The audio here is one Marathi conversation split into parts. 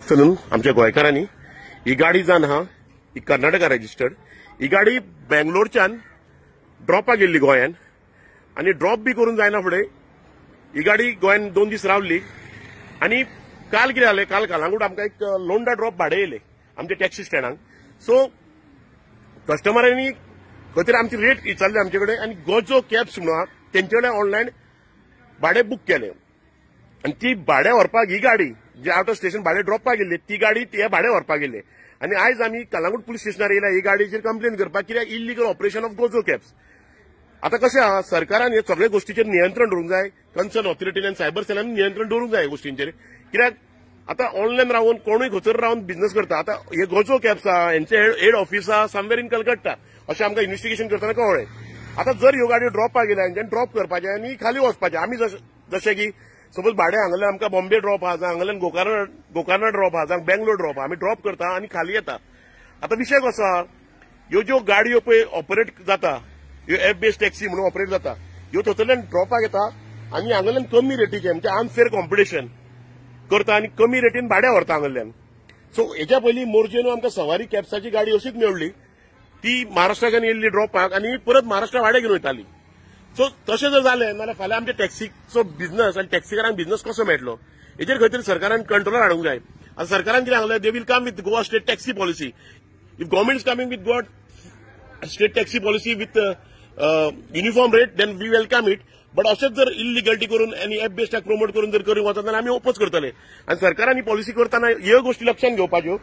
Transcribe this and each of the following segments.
चलून आमच्या गोंयकारांनी ही गाडी जावन हा ही कर्नाटका रजिस्टर्ड ही गाडी बेंगलोरच्यान ड्रॉपाक गेल्ली गोंयान आनी ड्रॉप बी करून जायना फुडें ही गाडी गोंयान 2 दीस रावली आनी काल कितें जालें काल कालांगूट आमकां एक लोंडा ड्रॉप भाडें येयलें आमच्या टॅक्सी स्टँडाक सो कस्टमरांनी खंय तरी आमची रेट विचारली आमचे कडेन आनी गोजो कॅब्स म्हणून आहा तेंचे कडेन ऑनलायन भाडें बूक केलें आनी ती भाडें व्हरपाक ही गाडी जे आउट ऑफ स्टेशन भाडें ड्रॉपाक गेल्ली ती गाडी हे भाडें व्हरपाक गेल्ले आनी आयज आमी कलांगूट पुलीस स्टेशनार येयला ही गाडयेचेर कंप्लेन करपाक कित्याक illegal operation of Gojo cabs आता कशें आहा सरकारान हे सगळे गोष्टीचेर नियंत्रण दवरूंक जाय कन्सर्न ऑथॉरिटीन आनी सायबर सेलान नियंत्रण दवरूंक जाय गोष्टींचेर कित्याक आता ऑनलायन रावन कोणूय खंयसर रावन बिझनेस करता आता हे गोजो कॅब्स आहा हेंचे हेड ऑफिस आहा समवेर इन कलकत्ता अशें आमकां इन्व्हेस्टिगेशन करतना कळ्ळें आता जर ह्यो गाडयो ड्रॉपाक गेल्या हेंच्यान ड्रॉप करपाचें आनी खाली वचपाचें आमी जशें की सपोज भाडें हांगाल्यान आमकां बॉम्बे ड्रॉप आहा जावं हांगाल्यान गोकर्णा ड्रॉप आहा जावं बेंगलोर ड्रॉप आहा आमी ड्रॉप करता आनी खाली येता आता विशय कसो आहा ह्यो ज्यो गाडयो पळय ऑपरेट जाता ह्यो एप बेस्ड टॅक्सी म्हणून ऑपरेट जाता ह्यो थंयसरल्यान ड्रॉपाक येता आनी हांगाल्यान कमी रेटीचे म्हणजे अनफेअर कॉम्पिटिशन करता आनी कमी रेटीन भाडें व्हरता हांगाल्यान सो हेच्या पयलीं मोर्जेनो आमकां सवारी कॅब्साची गाडी अशीच मेळ्ळी ती महाराष्ट्राच्यान येयल्ली ड्रॉपाक आनी परत महाराष्ट्रा भाडें घेवन वयताली सो तशें जर जालें नाल्यार फाल्यां आमच्या टॅक्सीचो बिझनस आनी टॅक्सीकारांक बिझनस कसो मेळटलो हेचेर खंय तरी सरकारान कंट्रोलार हाडूंक जाय आतां सरकारान कितें सांगलें they will come with Goa state taxi policy if government is coming with Goa state taxi policy with uniform rate then we welcome it but अशेंच जर इलिगॅलिटी करून आनी एप बेस्डाक प्रमोट करून जर करूंक वचत जाल्यार आमी ओपोज करतले आनी सरकारान ही पॉलिसी करतना ह्यो गोश्टी लक्षांत घेवपाच्यो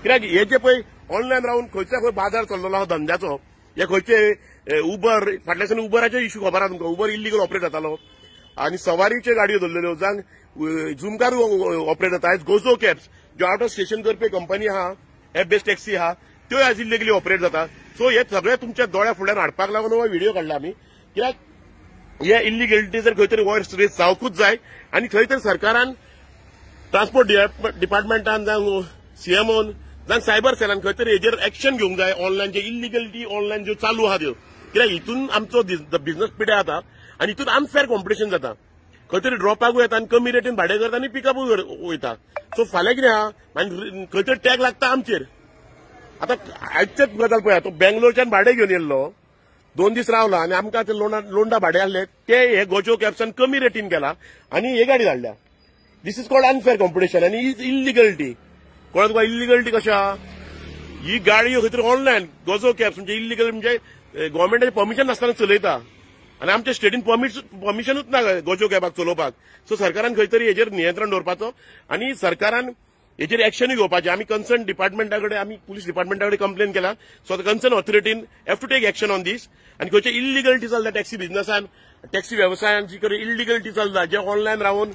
कित्याक हे जे पळय ऑनलायन रावन खंयच्या खंय बाजार चल्लेलो आहा धंद्याचो हे खंयचे उबर फाटल्याच्यान उबराचे इश्यू खबर आहा तुमकां उबर इल्लीगल ऑपरेट जातालो आनी सवारीच्यो गाडयो धरलेल्यो जावं झुमकार ऑपरेट जाता आयज गोजो कॅब्स ज्यो out of station Karpi company आहा एप बेस्ड टॅक्सी आहा त्यो आयज इल्लीगली ऑपरेट जाता सो हे सगळे तुमच्या दोळ्या फुड्यान हाडपाक लागून हो व्हिडिओ काडला आमी कित्याक हे इल्लीगलिटी जर खंय तरी वॉयस रेस जावंकूच जाय आनी थंय तर सरकारान ट्रान्सपोर्ट डिपार्टमेंटान जावं सीएमओन जावं सायबर सेलान खंय तरी हेजेर एक्शन घेवंक जाय ऑनलायन जे इल्लीगलिटी ऑनलायन ज्यो चालू आहा त्यो कित्याक हितून आमचो बिझनस पिड्यार जाता आनी हितून अनफेअर कॉम्पिटिशन जाता खंय तरी ड्रॉपाकूय येता आनी कमी रेटीन भाडें करता आनी पिकअपूय वयता सो फाल्यां कितें आहा आनी खंय तरी टॅग लागता आमचेर आतां आयचेच गजाल पळया तो बेंगलोरच्यान भाडें घेवन येयल्लो 2 दीस रावला आनी आमकां ते लोंडा भाडें आहले ते हे गोजो कॅब्सान कमी रेटीन केला आनी हे गाडी धाडल्या this is called unfair competition आनी इल्लीगलिटी कळत तुका इल्लीगलिटी कशें आहा ही गाडी खंय तरी ऑनलायन गोजो कॅब्स म्हणजे इल्लीगल म्हणजे गव्हर्मेंटाचें परमिशन नासतना चलयता आनी आमच्या स्टेटीन परमिशनूच ना गोजो कॅबाक चलोवपाक सो सरकारान खंय तरी हेजेर नियंत्रण दवरपाचो आनी सरकारान हेजेर एक्शनूय घेवपाचें आमी कन्सर्न डिपार्टमेंटा कडेन आमी पुलीस डिपार्टमेंटा कडेन कंप्लेन केला सो कन्सर्न ऑथॉरिटीन have to take action on these आनी खंयचे इल्लीगलिटी चलता टॅक्सी बिझनसान टॅक्सी वेवसायान जी कडेन इल्लीगलिटी चलता जे ऑनलायन रावन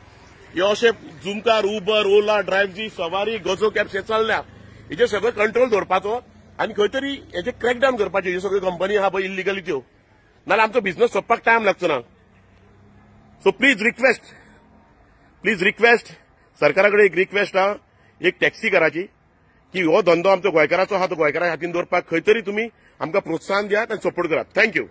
हे अशे झुमकार उबर ओला ड्रायव्हजी सवारी गोजो कॅब्स हे चल्ल्या हेजेर सगळो कंट्रोल दवरपाचो आनी खंय तरी हेजे क्रॅकडावन करपाचे ह्यो सगळ्यो कंपनी आहा पळय इल्लीगलिट्यो नाल्यार आमचो बिझनस सोंपपाक टायम लागचो ना सो प्लीज रिक्वेस्ट सरकारा कडेन एक रिक्वेस्ट आहा एक टॅक्सी कराची की हो धंदो आमचो गोंयकाराचो आहा तो गोंयकारा हातीन दवरपाक खंय तरी तुमी आमकां प्रोत्साहन दियात आनी सपोर्ट करात थँक्यू